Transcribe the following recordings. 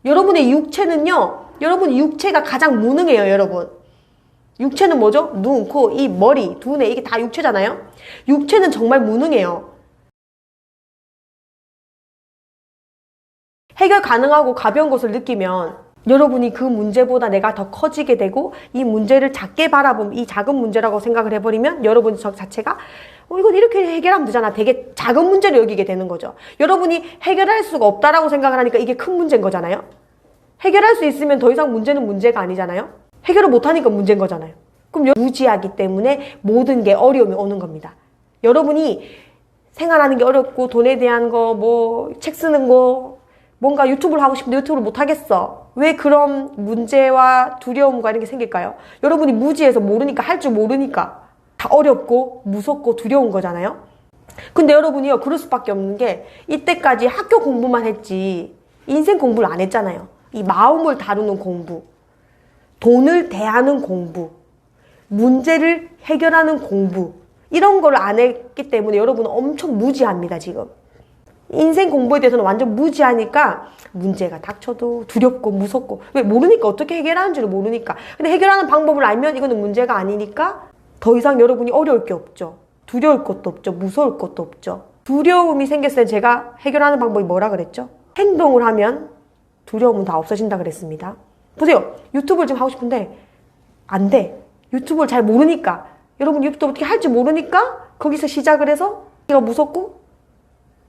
여러분의 육체는요, 여러분 육체가 가장 무능해요, 여러분. 육체는 뭐죠? 눈, 코, 입, 머리, 두뇌, 이게 다 육체잖아요? 육체는 정말 무능해요. 해결 가능하고 가벼운 것을 느끼면 여러분이 그 문제보다 내가 더 커지게 되고 이 문제를 작게 바라보면, 이 작은 문제라고 생각을 해버리면 여러분 자체가 이건 이렇게 해결하면 되잖아. 되게 작은 문제를 여기게 되는 거죠. 여러분이 해결할 수가 없다라고 생각을 하니까 이게 큰 문제인 거잖아요. 해결할 수 있으면 더 이상 문제는 문제가 아니잖아요. 해결을 못하니까 문제인 거잖아요. 그럼 무지하기 때문에 모든 게 어려움이 오는 겁니다. 여러분이 생활하는 게 어렵고 돈에 대한 거, 뭐 책 쓰는 거, 뭔가 유튜브를 하고 싶은데 유튜브를 못 하겠어. 왜 그런 문제와 두려움과 이런 게 생길까요? 여러분이 무지해서 모르니까, 할 줄 모르니까 다 어렵고 무섭고 두려운 거잖아요. 근데 여러분이요, 그럴 수밖에 없는 게 이때까지 학교 공부만 했지 인생 공부를 안 했잖아요. 이 마음을 다루는 공부, 돈을 대하는 공부, 문제를 해결하는 공부, 이런 걸 안 했기 때문에 여러분은 엄청 무지합니다, 지금. 인생 공부에 대해서는 완전 무지하니까 문제가 닥쳐도 두렵고 무섭고, 왜? 모르니까, 어떻게 해결하는지를 모르니까. 근데 해결하는 방법을 알면 이거는 문제가 아니니까 더 이상 여러분이 어려울 게 없죠. 두려울 것도 없죠. 무서울 것도 없죠. 두려움이 생겼을 때 제가 해결하는 방법이 뭐라 그랬죠? 행동을 하면 두려움은 다 없어진다 그랬습니다. 보세요. 유튜브를 지금 하고 싶은데 안 돼. 유튜브를 잘 모르니까, 여러분 유튜브 어떻게 할지 모르니까 거기서 시작을 해서 제가 무섭고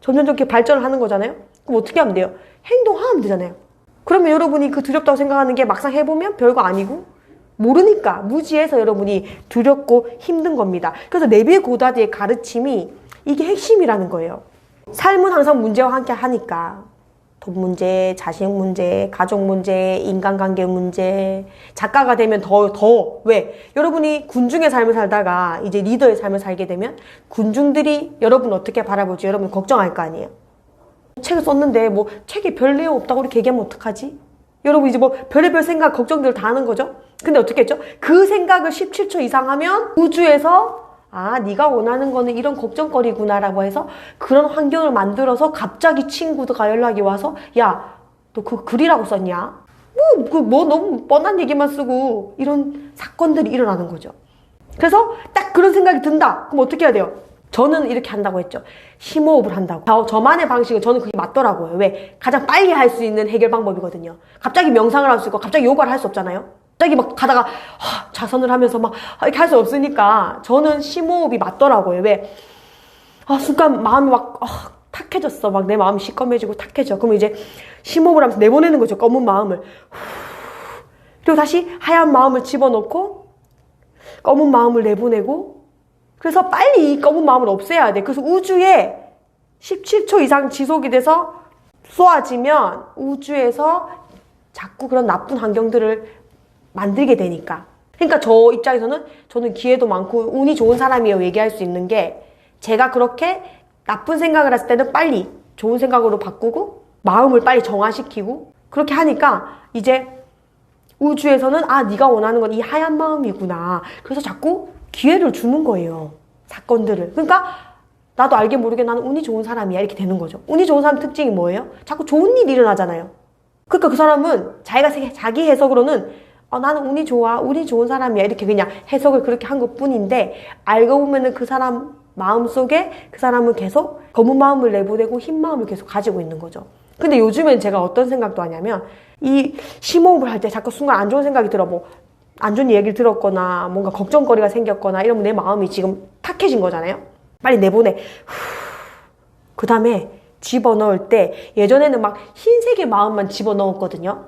점점 이렇게 발전을 하는 거잖아요. 그럼 어떻게 하면 돼요? 행동하면 되잖아요. 그러면 여러분이 그 두렵다고 생각하는 게 막상 해보면 별거 아니고, 모르니까, 무지해서 여러분이 두렵고 힘든 겁니다. 그래서 네빌 고다드의 가르침이 이게 핵심이라는 거예요. 삶은 항상 문제와 함께 하니까 돈 문제, 자식 문제, 가족 문제, 인간관계 문제, 작가가 되면 왜? 여러분이 군중의 삶을 살다가 이제 리더의 삶을 살게 되면 군중들이 여러분 어떻게 바라볼지 여러분 걱정할 거 아니에요. 책을 썼는데 뭐 책에 별 내용 없다고 이렇게 얘기하면 어떡하지? 여러분 이제 뭐 별의별 생각, 걱정들 다 하는 거죠? 근데 어떻게 했죠? 그 생각을 17초 이상 하면 우주에서 네가 원하는 거는 이런 걱정거리구나 라고 해서 그런 환경을 만들어서 갑자기 친구가 연락이 와서, 야, 너 그 글이라고 썼냐? 너무 뻔한 얘기만 쓰고, 이런 사건들이 일어나는 거죠. 그래서 딱 그런 생각이 든다. 그럼 어떻게 해야 돼요? 저는 이렇게 한다고 했죠. 심호흡을 한다고. 저만의 방식은 저는 그게 맞더라고요. 왜? 가장 빨리 할 수 있는 해결 방법이거든요. 갑자기 명상을 할 수 있고 갑자기 요가를 할 수 없잖아요. 갑자기 막 가다가 자선을 하면서 막 이렇게 할 수 없으니까 저는 심호흡이 맞더라고요. 왜? 순간 마음이 막 탁해졌어. 막 내 마음이 시꺼매지고 탁해져. 그러면 이제 심호흡을 하면서 내보내는 거죠. 검은 마음을. 그리고 다시 하얀 마음을 집어넣고 검은 마음을 내보내고, 그래서 빨리 이 검은 마음을 없애야 돼. 그래서 우주에 17초 이상 지속이 돼서 쏘아지면 우주에서 자꾸 그런 나쁜 환경들을 만들게 되니까. 그러니까 저 입장에서는 저는 기회도 많고 운이 좋은 사람이에요 얘기할 수 있는 게, 제가 그렇게 나쁜 생각을 했을 때는 빨리 좋은 생각으로 바꾸고 마음을 빨리 정화시키고 그렇게 하니까 이제 우주에서는 네가 원하는 건 이 하얀 마음이구나. 그래서 자꾸 기회를 주는 거예요. 사건들을. 그러니까 나도 알게 모르게 나는 운이 좋은 사람이야 이렇게 되는 거죠. 운이 좋은 사람 특징이 뭐예요? 자꾸 좋은 일이 일어나잖아요. 그러니까 그 사람은 자기 해석으로는 나는 운이 좋아, 운이 좋은 사람이야 이렇게 그냥 해석을 그렇게 한 것뿐인데, 알고 보면은 그 사람 마음속에 그 사람은 계속 검은 마음을 내보내고 흰 마음을 계속 가지고 있는 거죠. 근데 요즘엔 제가 어떤 생각도 하냐면, 이 심호흡을 할 때 자꾸 순간 안 좋은 생각이 들어. 뭐 안 좋은 얘기를 들었거나 뭔가 걱정거리가 생겼거나 이러면 내 마음이 지금 탁해진 거잖아요. 빨리 내보내. 그 다음에 집어넣을 때, 예전에는 막 흰색의 마음만 집어넣었거든요.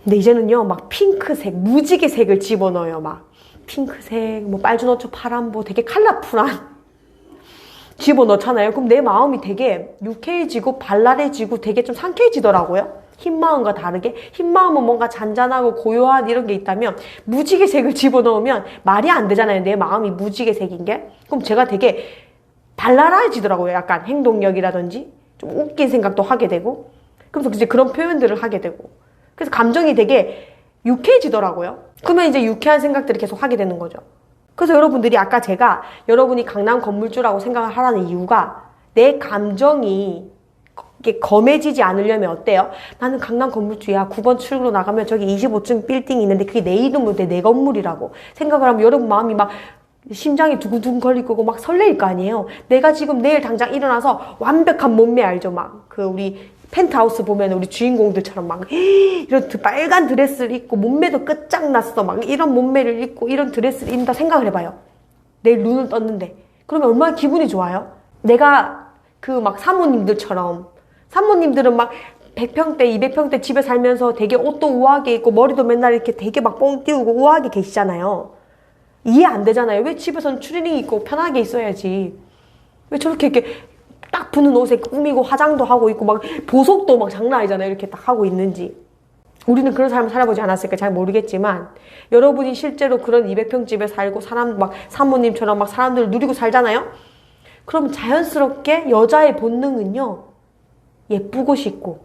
근데 이제는요, 막 핑크색, 무지개 색을 집어넣어요. 막 핑크색, 뭐 빨주노초, 파란보, 되게 컬러풀한 집어넣잖아요. 그럼 내 마음이 되게 유쾌해지고 발랄해지고 되게 좀 상쾌해지더라고요. 흰 마음과 다르게. 흰 마음은 뭔가 잔잔하고 고요한 이런 게 있다면, 무지개색을 집어넣으면 말이 안 되잖아요. 내 마음이 무지개색인 게. 그럼 제가 되게 발랄해지더라고요. 약간 행동력이라든지 좀 웃긴 생각도 하게 되고, 그래서 이제 그런 표현들을 하게 되고, 그래서 감정이 되게 유쾌해지더라고요. 그러면 이제 유쾌한 생각들을 계속 하게 되는 거죠. 그래서 여러분들이 아까 여러분이 강남 건물주라고 생각을 하라는 이유가, 내 감정이 이게 검해지지 않으려면 어때요? 나는 강남 건물주야. 9번 출구로 나가면 저기 25층 빌딩이 있는데 그게 내 이름으로 내 건물이라고 생각을 하면 여러분 마음이 막 심장이 두근두근 걸릴 거고 막 설레일 거 아니에요. 내가 지금 내일 당장 일어나서 완벽한 몸매 알죠? 막 그 우리 펜트하우스 보면 우리 주인공들처럼 막 이런 빨간 드레스를 입고 몸매도 끝장났어. 막 이런 몸매를 입고 이런 드레스를 입는다 생각을 해봐요. 내일 눈을 떴는데. 그러면 얼마나 기분이 좋아요? 내가 그 막 사모님들은 막 100평대, 200평대 집에 살면서 되게 옷도 우아하게 입고 머리도 맨날 이렇게 되게 막 뻥 띄우고 우아하게 계시잖아요. 이해 안 되잖아요. 왜 집에서는 추리닝 입고 편하게 있어야지. 왜 저렇게 이렇게 딱 붙는 옷에 꾸미고 화장도 하고 있고 막 보석도 막 장난 아니잖아요. 이렇게 딱 하고 있는지. 우리는 그런 삶을 살아보지 않았을까 잘 모르겠지만 여러분이 실제로 그런 200평 집에 살고 사람 막 사모님처럼 막 사람들을 누리고 살잖아요. 그럼 자연스럽게 여자의 본능은요. 예쁘고 싶고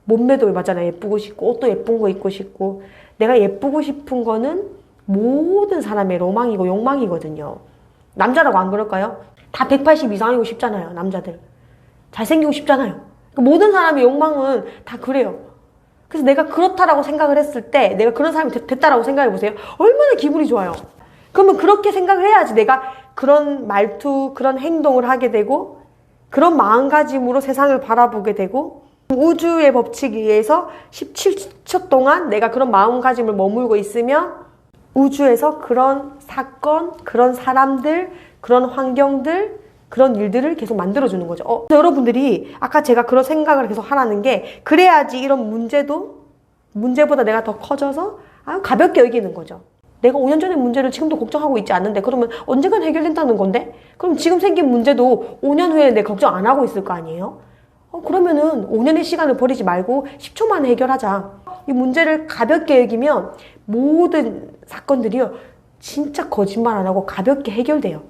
몸매도 맞잖아요. 예쁘고 싶고 옷도 예쁜 거 입고 싶고 내가 예쁘고 싶은 거는 모든 사람의 로망이고 욕망이거든요. 남자라고 안 그럴까요? 다 180 이상이고 싶잖아요. 남자들. 잘생기고 싶잖아요. 모든 사람의 욕망은 다 그래요. 그래서 내가 그렇다라고 생각을 했을 때 내가 그런 사람이 됐다라고 생각해 보세요. 얼마나 기분이 좋아요. 그러면 그렇게 생각을 해야지 내가 그런 말투, 그런 행동을 하게 되고 그런 마음가짐으로 세상을 바라보게 되고 우주의 법칙에 의해서 17초 동안 내가 그런 마음가짐을 머물고 있으면 우주에서 그런 사건, 그런 사람들, 그런 환경들, 그런 일들을 계속 만들어주는 거죠. 여러분들이 아까 제가 그런 생각을 계속 하라는 게 그래야지 이런 문제보다 내가 더 커져서 가볍게 여기는 거죠. 내가 5년 전의 문제를 지금도 걱정하고 있지 않는데 그러면 언젠간 해결된다는 건데? 그럼 지금 생긴 문제도 5년 후에 내가 걱정 안 하고 있을 거 아니에요? 그러면은 5년의 시간을 버리지 말고 10초 만에 해결하자. 이 문제를 가볍게 여기면 모든 사건들이요. 진짜 거짓말 안 하고 가볍게 해결돼요.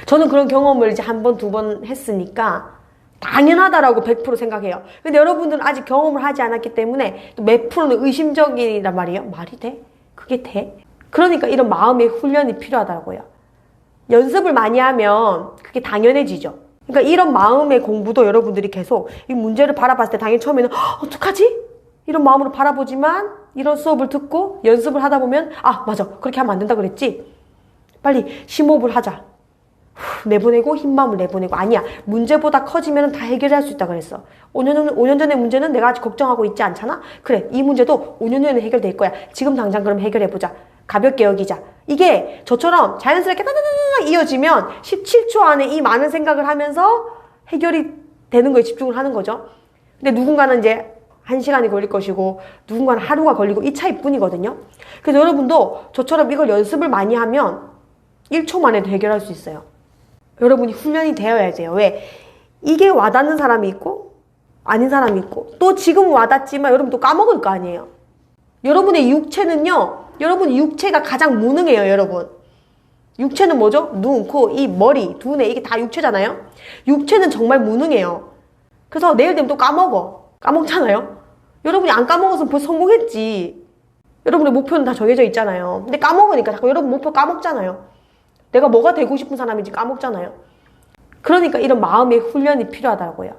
저는 그런 경험을 이제 한 번, 두 번 했으니까 당연하다라고 100% 생각해요. 근데 여러분들은 아직 경험을 하지 않았기 때문에 또 몇 프로는 의심적이란 말이에요. 말이 돼? 그게 돼? 그러니까 이런 마음의 훈련이 필요하다고요. 연습을 많이 하면 그게 당연해지죠. 그러니까 이런 마음의 공부도 여러분들이 계속 이 문제를 바라봤을 때 당연히 처음에는 어떡하지? 이런 마음으로 바라보지만 이런 수업을 듣고 연습을 하다 보면 맞아. 그렇게 하면 안 된다 그랬지? 빨리 심호흡을 하자. 내보내고 흰마음을 내보내고 아니야. 문제보다 커지면 다 해결할 수 있다 그랬어. 5년 전의 문제는 내가 아직 걱정하고 있지 않잖아? 그래. 이 문제도 5년 후에는 해결될 거야. 지금 당장 그럼 해결해보자. 가볍게 여기자. 이게 저처럼 자연스럽게 따다다다 이어지면 17초 안에 이 많은 생각을 하면서 해결이 되는 거에 집중을 하는 거죠. 근데 누군가는 이제 1시간이 걸릴 것이고 누군가는 하루가 걸리고 이 차이뿐이거든요. 그래서 여러분도 저처럼 이걸 연습을 많이 하면 1초 만에도 해결할 수 있어요. 여러분이 훈련이 되어야 돼요. 왜? 이게 와닿는 사람이 있고 아닌 사람이 있고 또 지금 와닿지만 여러분 또 까먹을 거 아니에요. 여러분의 육체는요. 여러분 육체가 가장 무능해요. 여러분. 육체는 뭐죠? 눈, 코, 입, 머리, 두뇌 이게 다 육체잖아요. 육체는 정말 무능해요. 그래서 내일 되면 또 까먹잖아요. 여러분이 안 까먹었으면 벌써 성공했지. 여러분의 목표는 다 정해져 있잖아요. 근데 까먹으니까 자꾸 여러분 목표 까먹잖아요. 내가 뭐가 되고 싶은 사람인지 까먹잖아요. 그러니까 이런 마음의 훈련이 필요하다고요.